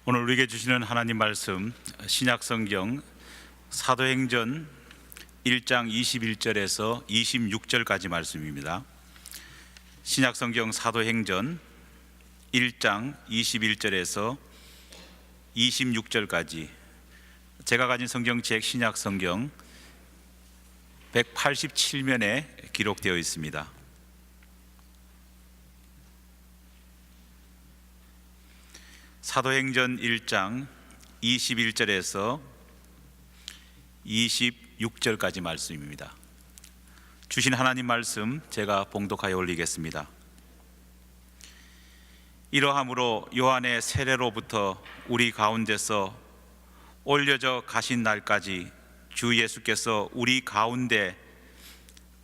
오늘 우리에게 주시는 하나님 말씀, 신약성경 사도행전 1장 21절에서 26절까지 말씀입니다. 신약성경 사도행전 1장 21절에서 26절까지 제가 가진 성경책 신약성경 187면에 기록되어 있습니다. 사도행전 1장 21절에서 26절까지 말씀입니다. 주신 하나님 말씀 제가 봉독하여 올리겠습니다. 이러함으로 요한의 세례로부터 우리 가운데서 올려져 가신 날까지 주 예수께서 우리 가운데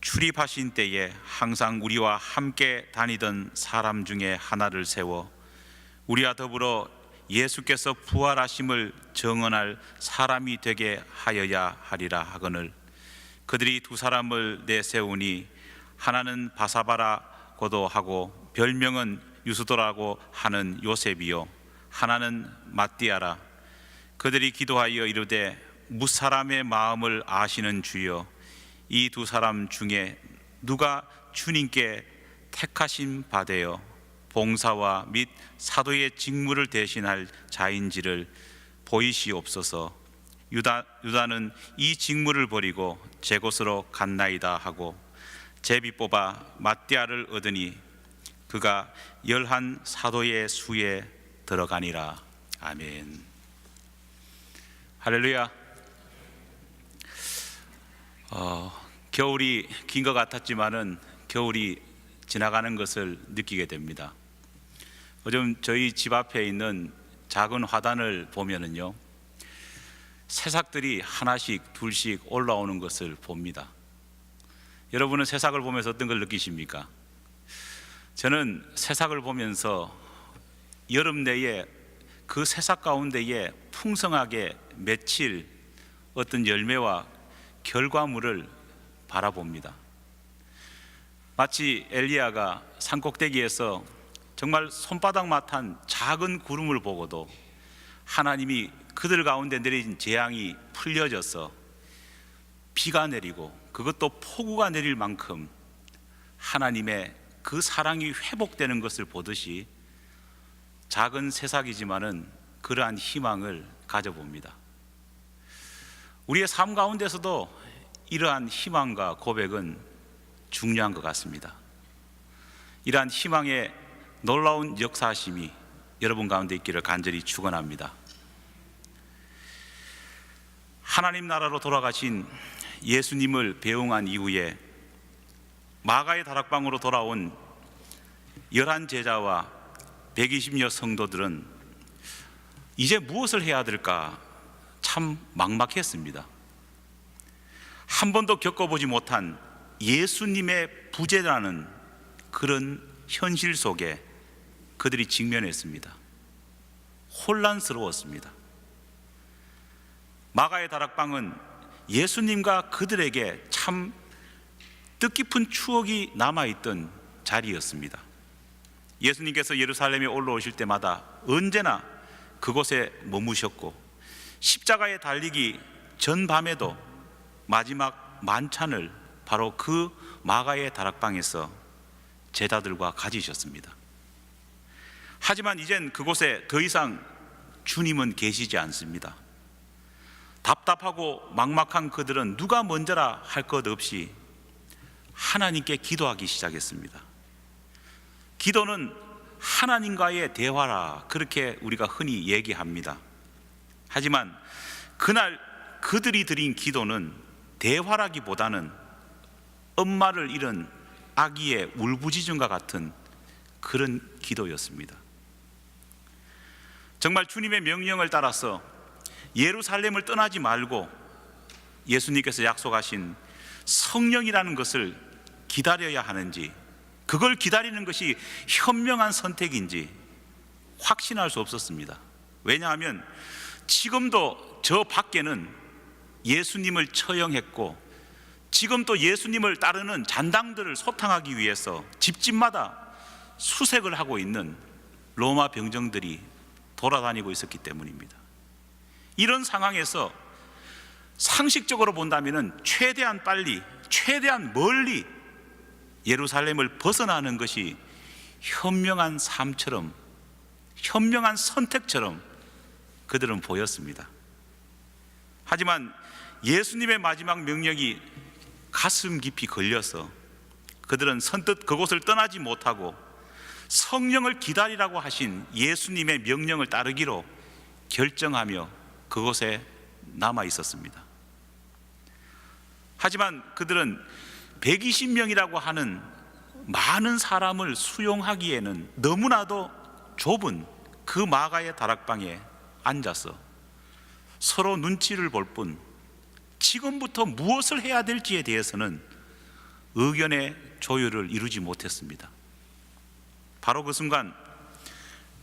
출입하신 때에 항상 우리와 함께 다니던 사람 중에 하나를 세워 우리와 더불어 예수께서 부활하심을 증언할 사람이 되게 하여야 하리라 하거늘 그들이 두 사람을 내세우니 하나는 바사바라고도 하고 별명은 유스도라고 하는 요셉이요 하나는 matti아라. 그들이 기도하여 이르되 무사람의 마음을 아시는 주여 이 두 사람 중에 누가 주님께 택하신 바 되어 봉사와 및 사도의 직무를 대신할 자인지를 보이시옵소서. 유다는 이 직무를 버리고 제 곳으로 갔나이다 하고 제비 뽑아 matti아를 얻으니 그가 11 사도의 수에 들어가니라. 아멘. 할렐루야. 겨울이 긴 것 같았지만은 겨울이 지나가는 것을 느끼게 됩니다. 요즘 저희 집 앞에 있는 작은 화단을 보면은요, 새싹들이 하나씩 둘씩 올라오는 것을 봅니다. 여러분은 새싹을 보면서 어떤 걸 느끼십니까? 저는 새싹을 보면서 여름 내에 그 새싹 가운데에 풍성하게 맺힐 어떤 열매와 결과물을 바라봅니다. 마치 엘리야가 산꼭대기에서 정말 손바닥만한 작은 구름을 보고도 하나님이 그들 가운데 내린 재앙이 풀려져서 비가 내리고 그것도 폭우가 내릴 만큼 하나님의 그 사랑이 회복되는 것을 보듯이 작은 새싹이지만은 그러한 희망을 가져봅니다. 우리의 삶 가운데서도 이러한 희망과 고백은 중요한 것 같습니다. 이러한 희망의 놀라운 역사심이 여러분 가운데 있기를 간절히 축원합니다. 하나님 나라로 돌아가신 예수님을 배웅한 이후에 마가의 다락방으로 돌아온 11 제자와 120여 성도들은 이제 무엇을 해야 될까 참 막막했습니다. 한 번도 겪어보지 못한 예수님의 부재라는 그런 현실 속에 그들이 직면했습니다. 혼란스러웠습니다. 마가의 다락방은 예수님과 그들에게 참 뜻깊은 추억이 남아있던 자리였습니다. 예수님께서 예루살렘에 올라오실 때마다 언제나 그곳에 머무셨고 십자가에 달리기 전밤에도 마지막 만찬을 바로 그 마가의 다락방에서 제자들과 가지셨습니다. 하지만 이젠 그곳에 더 이상 주님은 계시지 않습니다. 답답하고 막막한 그들은 누가 먼저라 할 것 없이 하나님께 기도하기 시작했습니다. 기도는 하나님과의 대화라 그렇게 우리가 흔히 얘기합니다. 하지만 그날 그들이 드린 기도는 대화라기보다는 엄마를 잃은 아기의 울부짖음과 같은 그런 기도였습니다. 정말 주님의 명령을 따라서 예루살렘을 떠나지 말고 예수님께서 약속하신 성령이라는 것을 기다려야 하는지, 그걸 기다리는 것이 현명한 선택인지 확신할 수 없었습니다. 왜냐하면 지금도 저 밖에는 예수님을 처형했고 지금 또 예수님을 따르는 잔당들을 소탕하기 위해서 집집마다 수색을 하고 있는 로마 병정들이 돌아다니고 있었기 때문입니다. 이런 상황에서 상식적으로 본다면 최대한 빨리, 최대한 멀리 예루살렘을 벗어나는 것이 현명한 삶처럼, 현명한 선택처럼 그들은 보였습니다. 하지만 예수님의 마지막 명령이 가슴 깊이 걸려서 그들은 선뜻 그곳을 떠나지 못하고 성령을 기다리라고 하신 예수님의 명령을 따르기로 결정하며 그곳에 남아 있었습니다. 하지만 그들은 120명이라고 하는 많은 사람을 수용하기에는 너무나도 좁은 그 마가의 다락방에 앉아서 서로 눈치를 볼 뿐 지금부터 무엇을 해야 될지에 대해서는 의견의 조율을 이루지 못했습니다. 바로 그 순간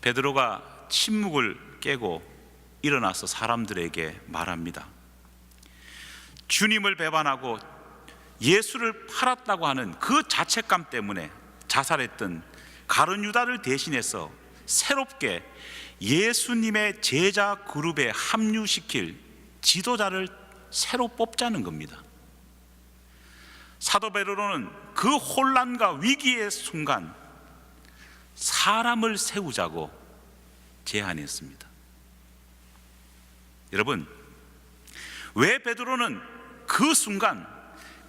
베드로가 침묵을 깨고 일어나서 사람들에게 말합니다. 주님을 배반하고 예수를 팔았다고 하는 그 자책감 때문에 자살했던 가룟 유다를 대신해서 새롭게 예수님의 제자 그룹에 합류시킬 지도자를 새로 뽑자는 겁니다. 사도 베드로는 그 혼란과 위기의 순간 사람을 세우자고 제안했습니다. 여러분, 왜 베드로는 그 순간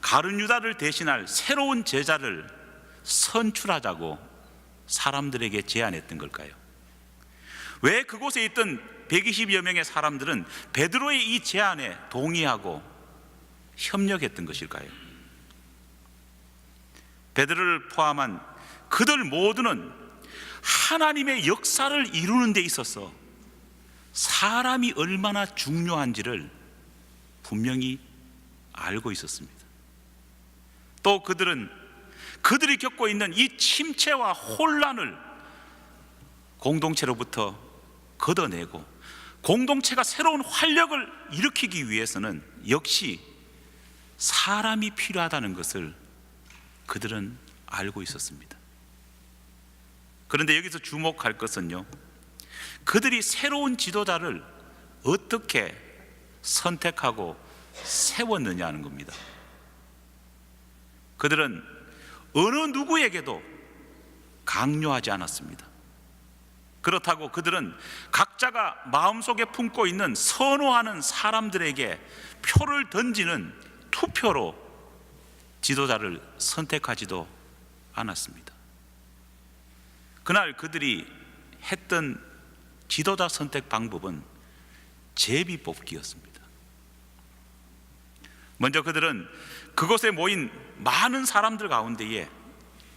가룟 유다를 대신할 새로운 제자를 선출하자고 사람들에게 제안했던 걸까요? 왜 그곳에 있던 120여 명의 사람들은 베드로의 이 제안에 동의하고 협력했던 것일까요? 베드로를 포함한 그들 모두는 하나님의 역사를 이루는 데 있어서 사람이 얼마나 중요한지를 분명히 알고 있었습니다. 또 그들이 겪고 있는 이 침체와 혼란을 공동체로부터 걷어내고 공동체가 새로운 활력을 일으키기 위해서는 역시 사람이 필요하다는 것을 그들은 알고 있었습니다. 그런데 여기서 주목할 것은요, 그들이 새로운 지도자를 어떻게 선택하고 세웠느냐 하는 겁니다. 그들은 어느 누구에게도 강요하지 않았습니다. 그렇다고 그들은 각자가 마음속에 품고 있는 선호하는 사람들에게 표를 던지는 투표로 지도자를 선택하지도 않았습니다. 그날 그들이 했던 지도자 선택 방법은 제비뽑기였습니다. 먼저 그들은 그곳에 모인 많은 사람들 가운데에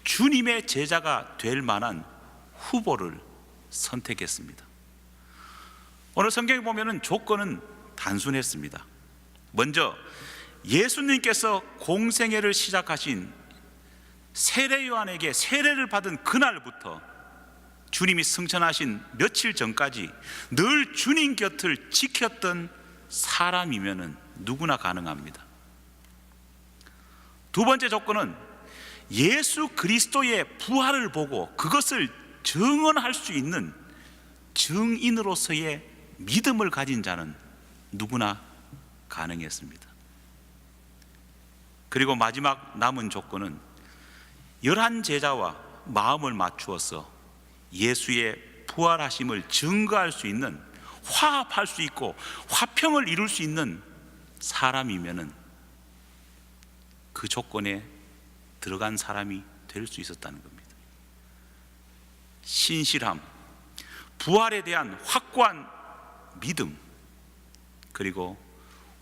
주님의 제자가 될 만한 후보를 선택했습니다. 오늘 성경에 보면은 조건은 단순했습니다. 먼저 예수님께서 공생애를 시작하신 세례 요한에게 세례를 받은 그날부터 주님이 승천하신 며칠 전까지 늘 주님 곁을 지켰던 사람이면은 누구나 가능합니다. 두 번째 조건은 예수 그리스도의 부활을 보고 그것을 증언할 수 있는 증인으로서의 믿음을 가진 자는 누구나 가능했습니다. 그리고 마지막 남은 조건은 11 제자와 마음을 맞추어서 예수의 부활하심을 증거할 수 있는, 화합할 수 있고 화평을 이룰 수 있는 사람이면은 그 조건에 들어간 사람이 될 수 있었다는 겁니다. 신실함, 부활에 대한 확고한 믿음, 그리고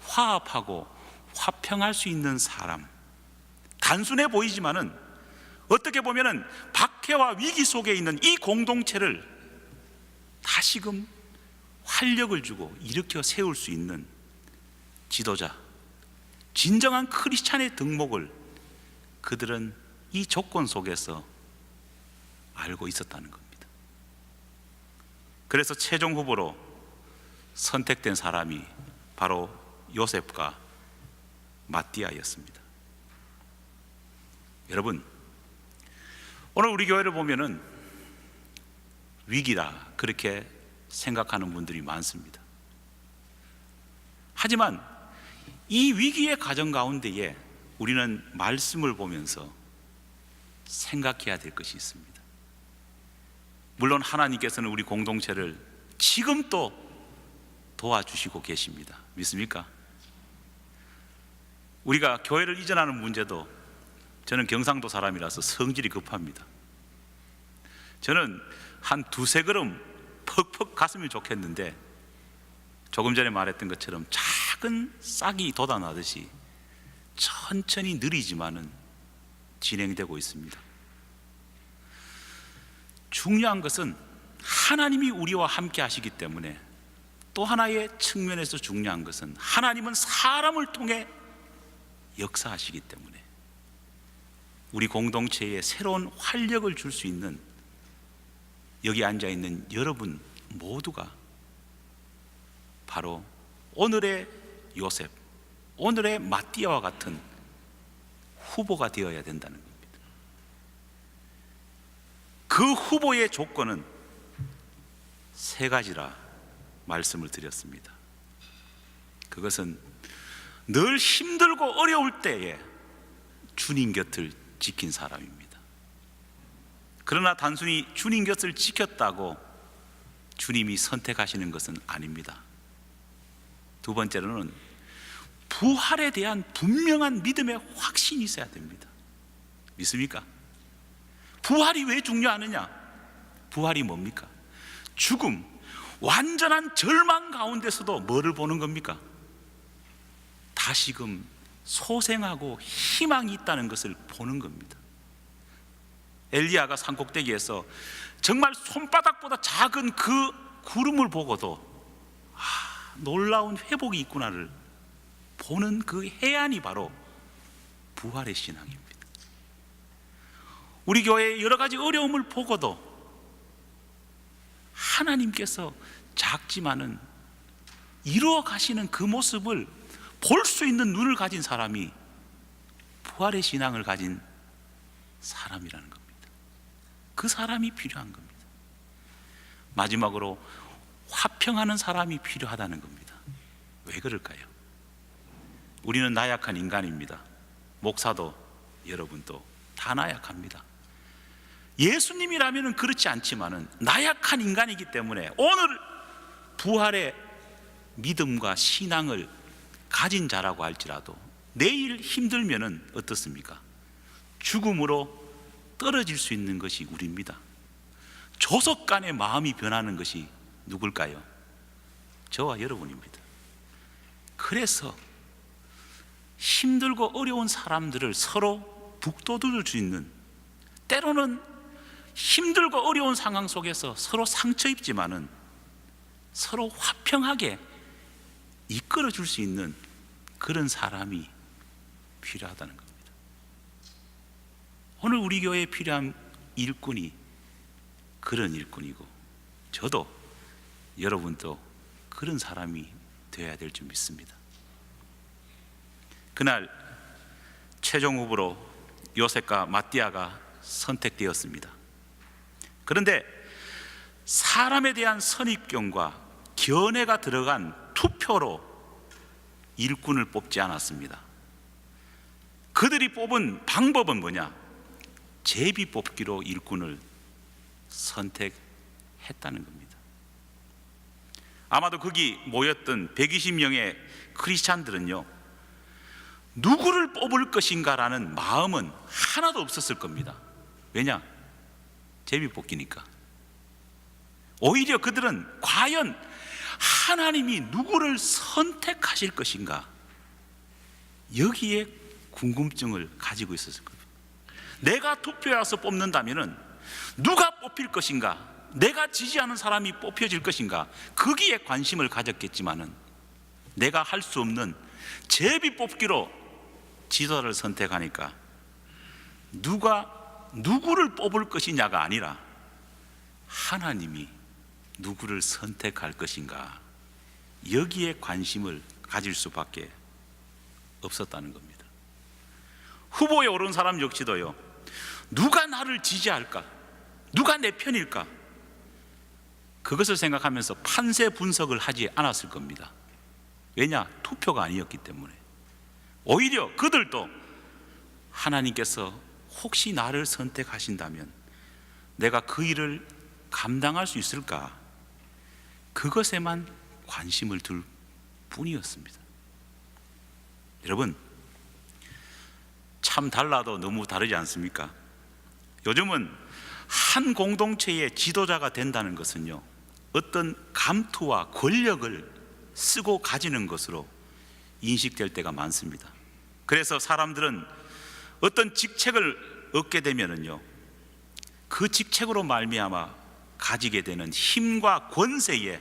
화합하고 화평할 수 있는 사람. 단순해 보이지만은 어떻게 보면은 박해와 위기 속에 있는 이 공동체를 다시금 활력을 주고 일으켜 세울 수 있는 지도자, 진정한 크리스찬의 덕목을 그들은 이 조건 속에서 알고 있었다는 겁니다. 그래서 최종 후보로 선택된 사람이 바로 요셉과 마띠아였습니다. 여러분, 오늘 우리 교회를 보면은 위기다 그렇게 생각하는 분들이 많습니다. 하지만 이 위기의 과정 가운데에 우리는 말씀을 보면서 생각해야 될 것이 있습니다. 물론 하나님께서는 우리 공동체를 지금 또 도와주시고 계십니다. 믿습니까? 우리가 교회를 이전하는 문제도, 저는 경상도 사람이라서 성질이 급합니다. 저는 한 두세 걸음 퍽퍽 갔으면 좋겠는데, 조금 전에 말했던 것처럼 작은 싹이 돋아나듯이 천천히 느리지만은 진행되고 있습니다. 중요한 것은 하나님이 우리와 함께 하시기 때문에, 또 하나의 측면에서 중요한 것은 하나님은 사람을 통해 역사하시기 때문에 우리 공동체에 새로운 활력을 줄 수 있는, 여기 앉아있는 여러분 모두가 바로 오늘의 요셉, 오늘의 마띠아와 같은 후보가 되어야 된다는 겁니다. 그 후보의 조건은 세 가지라 말씀을 드렸습니다. 그것은 늘 힘들고 어려울 때에 주님 곁을 지킨 사람입니다. 그러나 단순히 주님 곁을 지켰다고 주님이 선택하시는 것은 아닙니다. 두 번째로는 부활에 대한 분명한 믿음의 확신이 있어야 됩니다. 믿습니까? 부활이 왜 중요하느냐? 부활이 뭡니까? 죽음, 완전한 절망 가운데서도 뭐를 보는 겁니까? 다시금 소생하고 희망이 있다는 것을 보는 겁니다. 엘리야가 산꼭대기에서 정말 손바닥보다 작은 그 구름을 보고도 놀라운 회복이 있구나를 보는 그 해안이 바로 부활의 신앙입니다. 우리 교회의 여러 가지 어려움을 보고도 하나님께서 작지만은 이루어 가시는 그 모습을 볼 수 있는 눈을 가진 사람이 부활의 신앙을 가진 사람이라는 겁니다. 그 사람이 필요한 겁니다. 마지막으로 화평하는 사람이 필요하다는 겁니다. 왜 그럴까요? 우리는 나약한 인간입니다. 목사도 여러분도 다 나약합니다. 예수님이라면 그렇지 않지만은 나약한 인간이기 때문에 오늘 부활의 믿음과 신앙을 가진 자라고 할지라도 내일 힘들면은 어떻습니까? 죽음으로 떨어질 수 있는 것이 우리입니다. 조속간에 마음이 변하는 것이 누굴까요? 저와 여러분입니다. 그래서 힘들고 어려운 사람들을 서로 북돋울 수 있는, 때로는 힘들고 어려운 상황 속에서 서로 상처 입지만은 서로 화평하게 이끌어 줄 수 있는 그런 사람이 필요하다는 겁니다. 오늘 우리 교회에 필요한 일꾼이 그런 일꾼이고, 저도 여러분도 그런 사람이 되어야 될 줄 믿습니다. 그날 최종 후보로 요셉과 마띠아가 선택되었습니다. 그런데 사람에 대한 선입견과 견해가 들어간 투표로 일꾼을 뽑지 않았습니다. 그들이 뽑은 방법은 뭐냐? 제비 뽑기로 일꾼을 선택했다는 겁니다. 아마도 거기 모였던 120명의 크리스찬들은요, 누구를 뽑을 것인가라는 마음은 하나도 없었을 겁니다. 왜냐? 제비 뽑기니까. 오히려 그들은 과연 하나님이 누구를 선택하실 것인가, 여기에 궁금증을 가지고 있었을 겁니다. 내가 투표에 와서 뽑는다면은 누가 뽑힐 것인가, 내가 지지하는 사람이 뽑혀질 것인가, 거기에 관심을 가졌겠지만은 내가 할 수 없는 제비 뽑기로 지도자를 선택하니까 누가 누구를 뽑을 것이냐가 아니라 하나님이 누구를 선택할 것인가, 여기에 관심을 가질 수밖에 없었다는 겁니다. 후보에 오른 사람 역시도요, 누가 나를 지지할까, 누가 내 편일까, 그것을 생각하면서 판세 분석을 하지 않았을 겁니다. 왜냐? 투표가 아니었기 때문에. 오히려 그들도 하나님께서 혹시 나를 선택하신다면 내가 그 일을 감당할 수 있을까? 그것에만 관심을 둘 뿐이었습니다. 여러분, 참 달라도 너무 다르지 않습니까? 요즘은 한 공동체의 지도자가 된다는 것은요, 어떤 감투와 권력을 쓰고 가지는 것으로 인식될 때가 많습니다. 그래서 사람들은 어떤 직책을 얻게 되면은요, 그 직책으로 말미암아 가지게 되는 힘과 권세에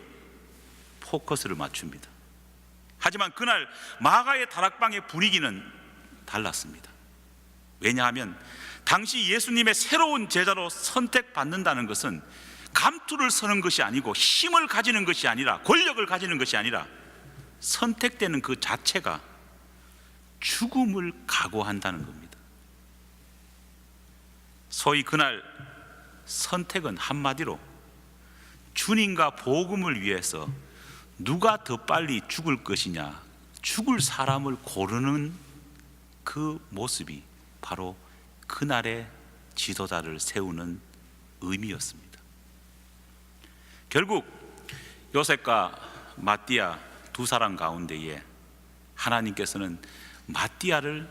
포커스를 맞춥니다. 하지만 그날 마가의 다락방의 분위기는 달랐습니다. 왜냐하면 당시 예수님의 새로운 제자로 선택받는다는 것은 감투를 서는 것이 아니고 힘을 가지는 것이 아니라 권력을 가지는 것이 아니라 선택되는 그 자체가 죽음을 각오한다는 겁니다. 소위 그날 선택은 한마디로 주님과 복음을 위해서 누가 더 빨리 죽을 것이냐, 죽을 사람을 고르는 그 모습이 바로 그날의 지도자를 세우는 의미였습니다. 결국 요셉과 마띠아 두 사람 가운데에 하나님께서는 마띠아를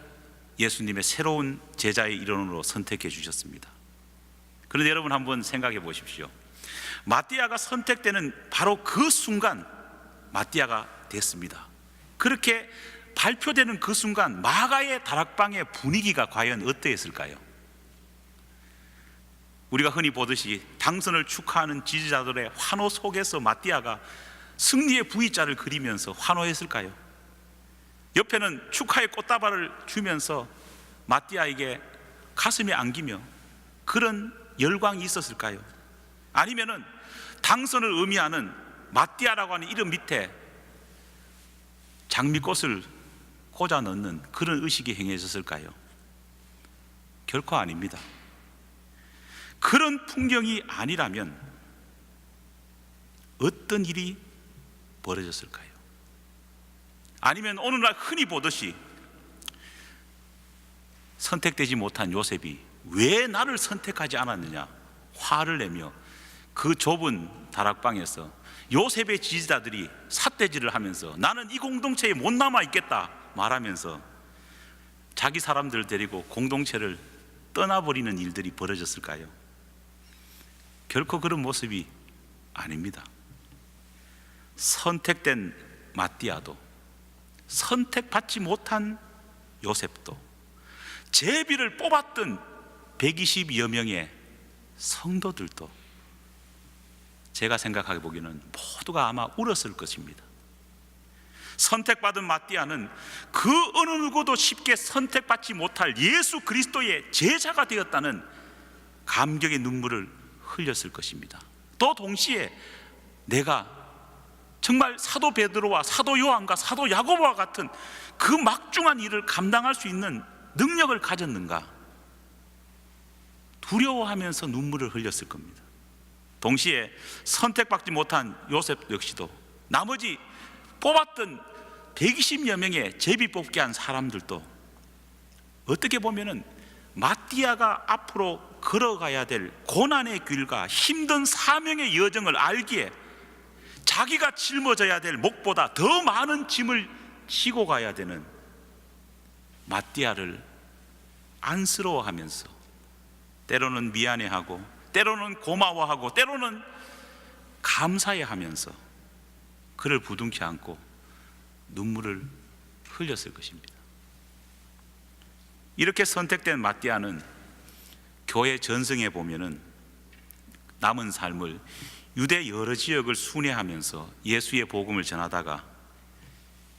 예수님의 새로운 제자의 일원으로 선택해 주셨습니다. 그런데 여러분 한번 생각해 보십시오. 마띠아가 선택되는 바로 그 순간 마띠아가 됐습니다. 그렇게 발표되는 그 순간 마가의 다락방의 분위기가 과연 어떠했을까요? 우리가 흔히 보듯이 당선을 축하하는 지지자들의 환호 속에서 마띠아가 승리의 V자를 그리면서 환호했을까요? 옆에는 축하의 꽃다발을 주면서 마띠아에게 가슴에 안기며 그런 열광이 있었을까요? 아니면은 당선을 의미하는 마띠아라고 하는 이름 밑에 장미꽃을 꽂아 넣는 그런 의식이 행해졌을까요? 결코 아닙니다. 그런 풍경이 아니라면 어떤 일이 벌어졌을까요? 아니면 오늘날 흔히 보듯이 선택되지 못한 요셉이 왜 나를 선택하지 않았느냐 화를 내며 그 좁은 다락방에서 요셉의 지지자들이 삿대질을 하면서 나는 이 공동체에 못 남아 있겠다 말하면서 자기 사람들 데리고 공동체를 떠나버리는 일들이 벌어졌을까요? 결코 그런 모습이 아닙니다. 선택된 마띠아도 선택받지 못한 요셉도 제비를 뽑았던 120여 명의 성도들도 제가 생각하게 보기에는 모두가 아마 울었을 것입니다. 선택받은 마띠아는 그 어느 누구도 쉽게 선택받지 못할 예수 그리스도의 제자가 되었다는 감격의 눈물을 흘렸을 것입니다. 또 동시에 내가 정말 사도 베드로와 사도 요한과 사도 야고보와 같은 그 막중한 일을 감당할 수 있는 능력을 가졌는가 두려워하면서 눈물을 흘렸을 겁니다. 동시에 선택받지 못한 요셉 역시도 나머지 뽑았던 120여 명의 제비 뽑기 한 사람들도 어떻게 보면은 마띠아가 앞으로 걸어가야 될 고난의 길과 힘든 사명의 여정을 알기에 자기가 짊어져야 될 몫보다 더 많은 짐을 지고 가야 되는 마띠아를 안쓰러워하면서 때로는 미안해하고 때로는 고마워하고 때로는 감사해하면서 그를 부둥켜 안고 눈물을 흘렸을 것입니다. 이렇게 선택된 마띠아는 교회 전승에 보면은 남은 삶을 유대 여러 지역을 순회하면서 예수의 복음을 전하다가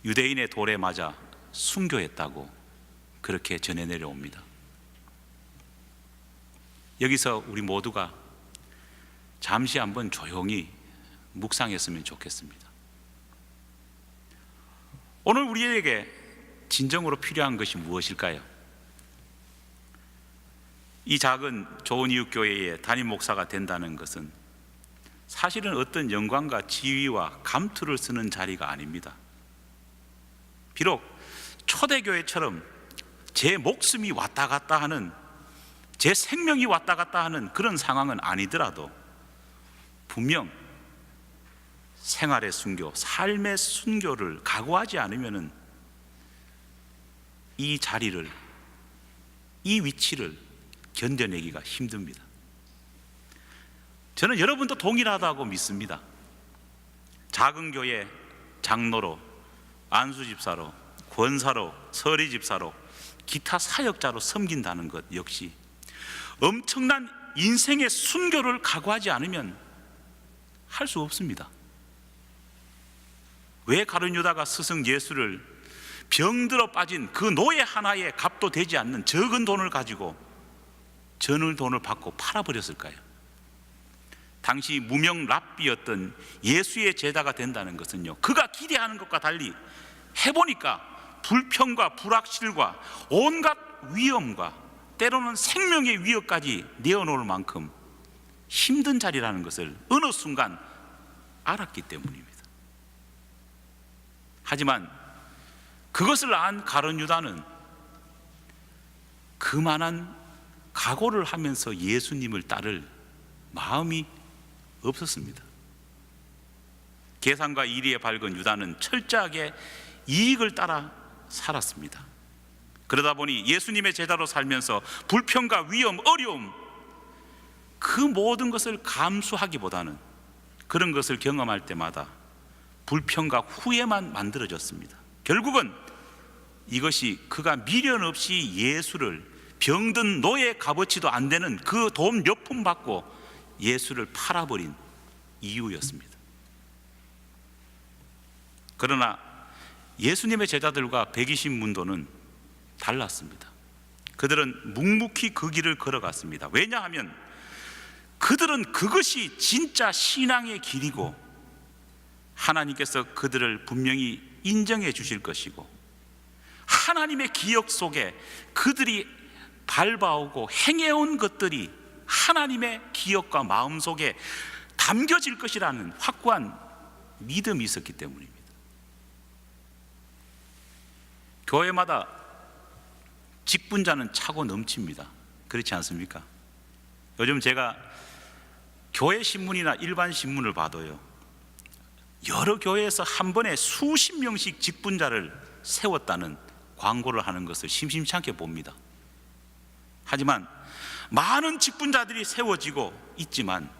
유대인의 돌에 맞아 순교했다고 그렇게 전해 내려옵니다. 여기서 우리 모두가 잠시 한번 조용히 묵상했으면 좋겠습니다. 오늘 우리에게 진정으로 필요한 것이 무엇일까요? 이 작은 좋은 이웃 교회의 담임 목사가 된다는 것은 사실은 어떤 영광과 지위와 감투를 쓰는 자리가 아닙니다. 비록 초대교회처럼 제 목숨이 왔다 갔다 하는, 제 생명이 왔다 갔다 하는 그런 상황은 아니더라도 분명 생활의 순교, 삶의 순교를 각오하지 않으면 이 자리를, 이 위치를 견뎌내기가 힘듭니다. 저는 여러분도 동일하다고 믿습니다. 작은 교회 장로로, 안수집사로, 권사로, 서리집사로, 기타 사역자로 섬긴다는 것 역시 엄청난 인생의 순교를 각오하지 않으면 할 수 없습니다. 왜 가룟 유다가 스승 예수를 병들어 빠진 그 노예 하나에 값도 되지 않는 적은 돈을 가지고 전을 돈을 받고 팔아버렸을까요? 당시 무명 랍비였던 예수의 제자가 된다는 것은요, 그가 기대하는 것과 달리 해보니까 불평과 불확실과 온갖 위험과 때로는 생명의 위협까지 내어놓을 만큼 힘든 자리라는 것을 어느 순간 알았기 때문입니다. 하지만 그것을 안 가룟 유다는 그만한 각오를 하면서 예수님을 따를 마음이 없었습니다. 계산과 이리에 밝은 유다는 철저하게 이익을 따라 살았습니다. 그러다 보니 예수님의 제자로 살면서 불평과 위험, 어려움, 그 모든 것을 감수하기보다는 그런 것을 경험할 때마다 불평과 후회만 만들어졌습니다. 결국은 이것이 그가 미련 없이 예수를, 병든 노예 값어치도 안 되는 그 돈 몇 푼 받고 예수를 팔아버린 이유였습니다. 그러나 예수님의 제자들과 120문도는 달랐습니다. 그들은 묵묵히 그 길을 걸어갔습니다. 왜냐하면 그들은 그것이 진짜 신앙의 길이고 하나님께서 그들을 분명히 인정해 주실 것이고 하나님의 기억 속에 그들이 밟아오고 행해온 것들이 하나님의 기억과 마음 속에 담겨질 것이라는 확고한 믿음이 있었기 때문입니다. 교회마다 직분자는 차고 넘칩니다. 그렇지 않습니까? 요즘 제가 교회 신문이나 일반 신문을 봐도요, 여러 교회에서 한 번에 수십 명씩 직분자를 세웠다는 광고를 하는 것을 심심치 않게 봅니다. 하지만 많은 직분자들이 세워지고 있지만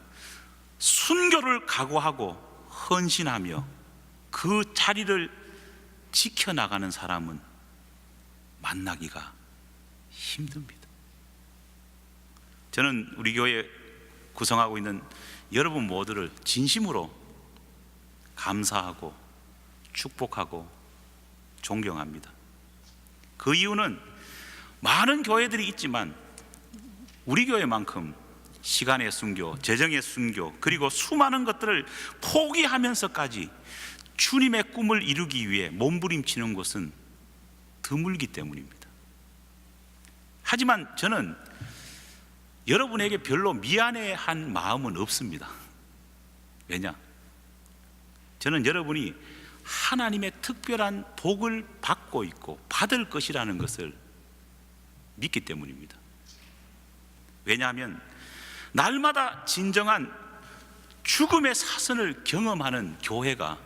순교를 각오하고 헌신하며 그 자리를 지켜나가는 사람은 만나기가 힘듭니다. 저는 우리 교회 구성하고 있는 여러분 모두를 진심으로 감사하고 축복하고 존경합니다. 그 이유는 많은 교회들이 있지만 우리 교회만큼 시간의 순교, 재정의 순교, 그리고 수많은 것들을 포기하면서까지 주님의 꿈을 이루기 위해 몸부림치는 곳은 드물기 때문입니다. 하지만 저는 여러분에게 별로 미안해한 마음은 없습니다. 왜냐? 저는 여러분이 하나님의 특별한 복을 받고 있고 받을 것이라는 것을 믿기 때문입니다. 왜냐하면 날마다 진정한 죽음의 사선을 경험하는 교회가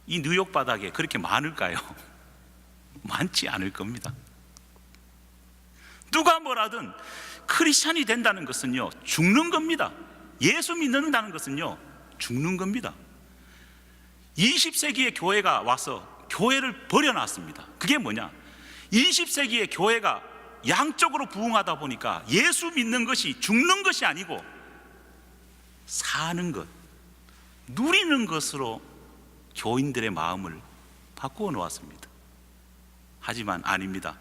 이 뉴욕 바닥에 그렇게 많을까요? 많지 않을 겁니다. 누가 뭐라든 크리스찬이 된다는 것은요, 죽는 겁니다. 예수 믿는다는 것은요, 죽는 겁니다. 20세기의 교회가 와서 교회를 버려놨습니다. 그게 뭐냐? 20세기의 교회가 양쪽으로 부흥하다 보니까 예수 믿는 것이 죽는 것이 아니고 사는 것, 누리는 것으로 교인들의 마음을 바꾸어 놓았습니다. 하지만 아닙니다.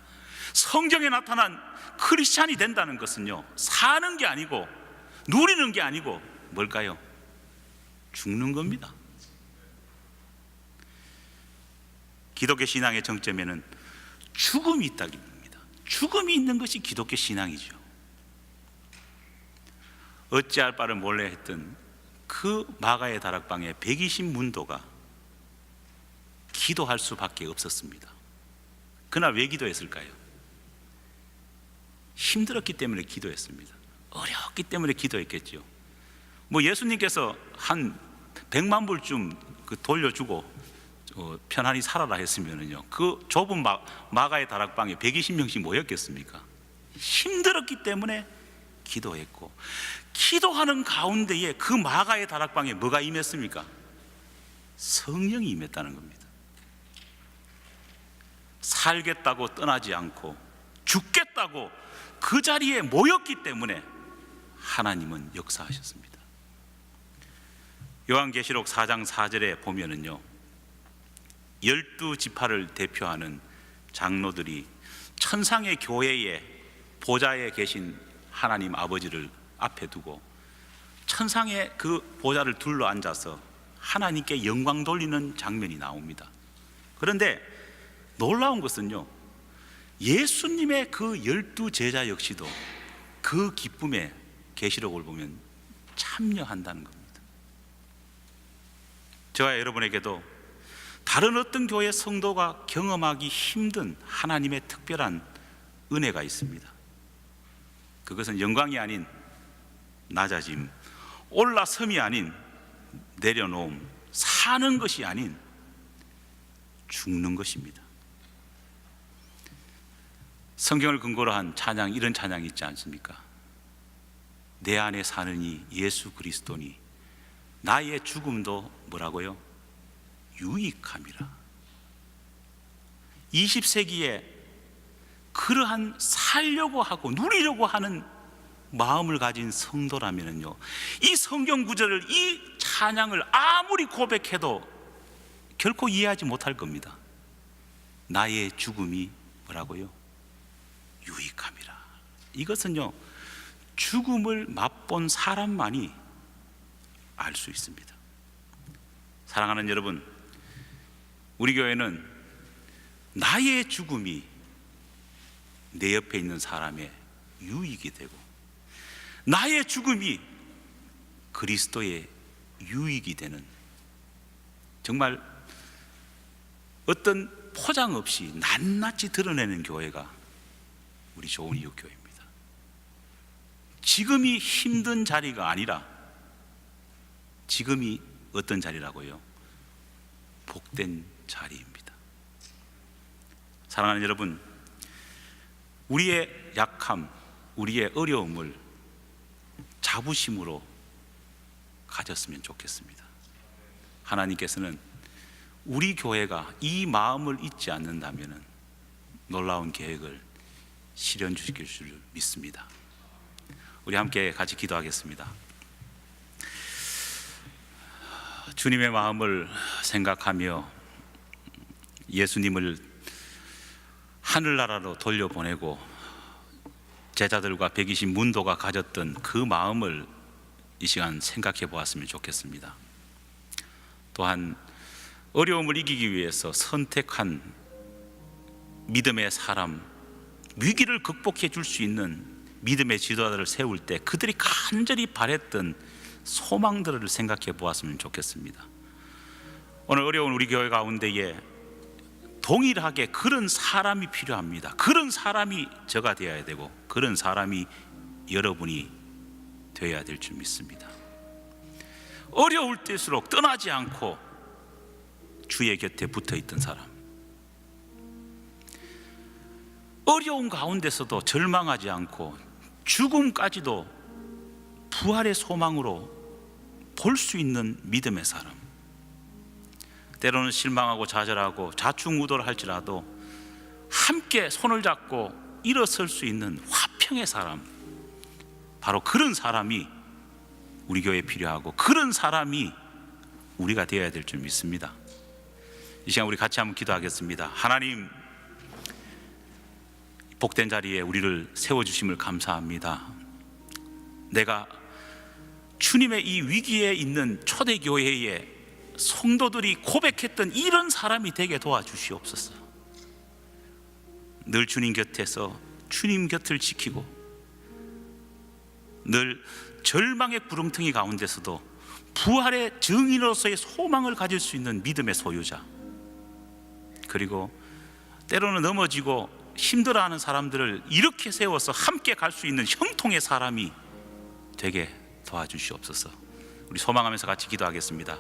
성경에 나타난 크리스찬이 된다는 것은요, 사는 게 아니고 누리는 게 아니고 뭘까요? 죽는 겁니다. 기독교 신앙의 정점에는 죽음이 있다기 봅니다. 죽음이 있는 것이 기독교 신앙이죠. 어찌할 바를 몰래 했던 그 마가의 다락방에 120문도가 기도할 수밖에 없었습니다. 그날 왜 기도했을까요? 힘들었기 때문에 기도했습니다. 어려웠기 때문에 기도했겠죠. 뭐 예수님께서 한 100만 불쯤 돌려주고 편안히 살아라 했으면은요, 그 좁은 마가의 다락방에 120명씩 모였겠습니까? 힘들었기 때문에 기도했고, 기도하는 가운데에 그 마가의 다락방에 뭐가 임했습니까? 성령이 임했다는 겁니다. 살겠다고 떠나지 않고 죽겠다고 그 자리에 모였기 때문에 하나님은 역사하셨습니다. 요한계시록 4장 4절에 보면은요, 12지파를 대표하는 장로들이 천상의 교회의 보좌에 계신 하나님 아버지를 앞에 두고 천상의 그 보좌를 둘러 앉아서 하나님께 영광 돌리는 장면이 나옵니다. 그런데 놀라운 것은요, 예수님의 그 12제자 역시도 그 기쁨에 계시록을 보면 참여한다는 겁니다. 저와 여러분에게도 다른 어떤 교회 성도가 경험하기 힘든 하나님의 특별한 은혜가 있습니다. 그것은 영광이 아닌 낮아짐, 올라섬이 아닌 내려놓음, 사는 것이 아닌 죽는 것입니다. 성경을 근거로 한 찬양, 이런 찬양이 있지 않습니까? 내 안에 사는 이 예수 그리스도니 나의 죽음도 뭐라고요? 유익함이라. 20세기에 그러한 살려고 하고 누리려고 하는 마음을 가진 성도라면요, 이 성경 구절을, 이 찬양을 아무리 고백해도 결코 이해하지 못할 겁니다. 나의 죽음이 뭐라고요? 유익함이라. 이것은요, 죽음을 맛본 사람만이 알 수 있습니다. 사랑하는 여러분, 우리 교회는 나의 죽음이 내 옆에 있는 사람의 유익이 되고, 나의 죽음이 그리스도의 유익이 되는, 정말 어떤 포장 없이 낱낱이 드러내는 교회가 우리 좋은 이웃 교회입니다. 지금이 힘든 자리가 아니라 지금이 어떤 자리라고요? 복된 자리입니다. 사랑하는 여러분, 우리의 약함, 우리의 어려움을 자부심으로 가졌으면 좋겠습니다. 하나님께서는 우리 교회가 이 마음을 잊지 않는다면 놀라운 계획을 실현 주실 줄 믿습니다. 우리 함께 같이 기도하겠습니다. 주님의 마음을 생각하며 예수님을 하늘나라로 돌려보내고 제자들과 120문도가 가졌던 그 마음을 이 시간 생각해 보았으면 좋겠습니다. 또한 어려움을 이기기 위해서 선택한 믿음의 사람, 위기를 극복해 줄 수 있는 믿음의 지도자들을 세울 때 그들이 간절히 바랬던 소망들을 생각해 보았으면 좋겠습니다. 오늘 어려운 우리 교회 가운데에 동일하게 그런 사람이 필요합니다. 그런 사람이 저가 되어야 되고, 그런 사람이 여러분이 되어야 될 줄 믿습니다. 어려울 때일수록 떠나지 않고 주의 곁에 붙어 있던 사람, 어려운 가운데서도 절망하지 않고 죽음까지도 부활의 소망으로 볼 수 있는 믿음의 사람, 때로는 실망하고 좌절하고 좌충우돌 할지라도 함께 손을 잡고 일어설 수 있는 화평의 사람, 바로 그런 사람이 우리 교회에 필요하고, 그런 사람이 우리가 되어야 될 줄 믿습니다. 이 시간 우리 같이 한번 기도하겠습니다. 하나님, 복된 자리에 우리를 세워주심을 감사합니다. 내가 주님의 이 위기에 있는 초대교회에 성도들이 고백했던 이런 사람이 되게 도와주시옵소서. 늘 주님 곁에서 주님 곁을 지키고, 늘 절망의 구름텅이 가운데서도 부활의 증인으로서의 소망을 가질 수 있는 믿음의 소유자, 그리고 때로는 넘어지고 힘들어하는 사람들을 이렇게 세워서 함께 갈 수 있는 형통의 사람이 되게 도와주시옵소서. 우리 소망하면서 같이 기도하겠습니다.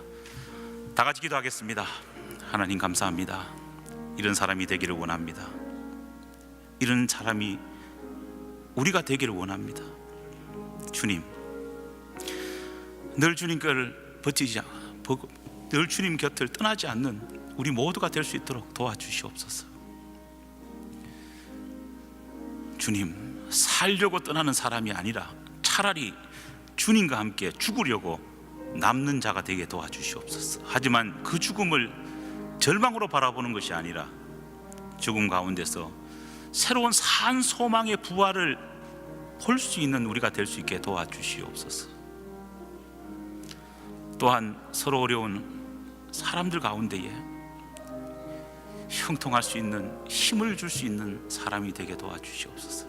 다 같이 기도하겠습니다. 하나님 감사합니다. 이런 사람이 되기를 원합니다. 이런 사람이 우리가 되기를 원합니다. 주님, 늘 주님 걸 버티지 않고 늘 주님 곁을 떠나지 않는 우리 모두가 될 수 있도록 도와주시옵소서. 주님, 살려고 떠나는 사람이 아니라 차라리 주님과 함께 죽으려고 남는 자가 되게 도와주시옵소서. 하지만 그 죽음을 절망으로 바라보는 것이 아니라 죽음 가운데서 새로운 산 소망의 부활을 볼 수 있는 우리가 될 수 있게 도와주시옵소서. 또한 서로 어려운 사람들 가운데에 형통할 수 있는 힘을 줄 수 있는 사람이 되게 도와주시옵소서.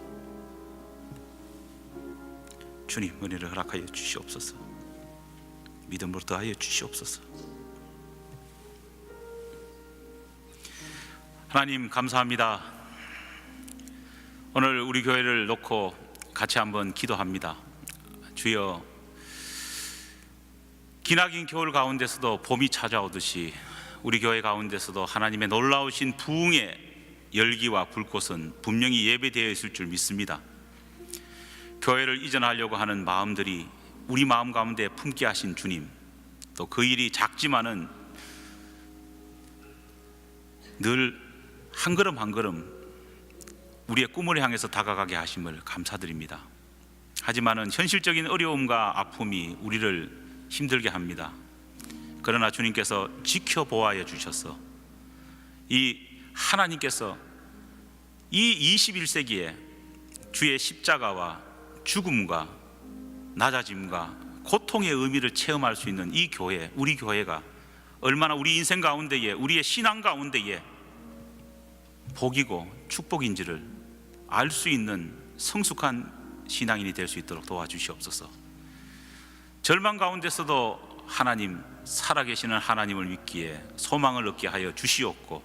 주님, 은혜를 허락하여 주시옵소서. 믿음으로 더하여 주시옵소서. 하나님 감사합니다. 오늘 우리 교회를 놓고 같이 한번 기도합니다. 주여, 기나긴 겨울 가운데서도 봄이 찾아오듯이 우리 교회 가운데서도 하나님의 놀라우신 부흥의 열기와 불꽃은 분명히 예배되어 있을 줄 믿습니다. 교회를 이전하려고 하는 마음들이 우리 마음 가운데 품게 하신 주님, 또 그 일이 작지만은 늘 한 걸음 한 걸음 우리의 꿈을 향해서 다가가게 하심을 감사드립니다. 하지만은 현실적인 어려움과 아픔이 우리를 힘들게 합니다. 그러나 주님께서 지켜보아야 주셔서 이 하나님께서 이 21세기에 주의 십자가와 죽음과 낮아짐과 고통의 의미를 체험할 수 있는 이 교회, 우리 교회가 얼마나 우리 인생 가운데에, 우리의 신앙 가운데에 복이고 축복인지를 알 수 있는 성숙한 신앙인이 될 수 있도록 도와주시옵소서. 절망 가운데서도 하나님, 살아계시는 하나님을 믿기에 소망을 얻게 하여 주시옵고,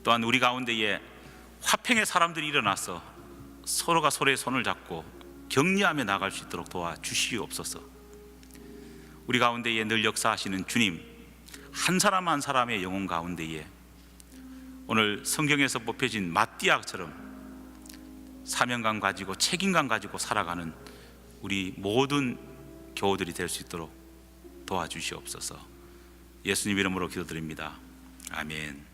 또한 우리 가운데에 화평의 사람들이 일어나서 서로가 서로의 손을 잡고 격려하며 나갈 수 있도록 도와주시옵소서. 우리 가운데에 늘 역사하시는 주님, 한 사람 한 사람의 영혼 가운데에 오늘 성경에서 뽑혀진 마띠아처럼 사명감 가지고 책임감 가지고 살아가는 우리 모든 교우들이 될 수 있도록 도와주시옵소서. 예수님 이름으로 기도드립니다. 아멘.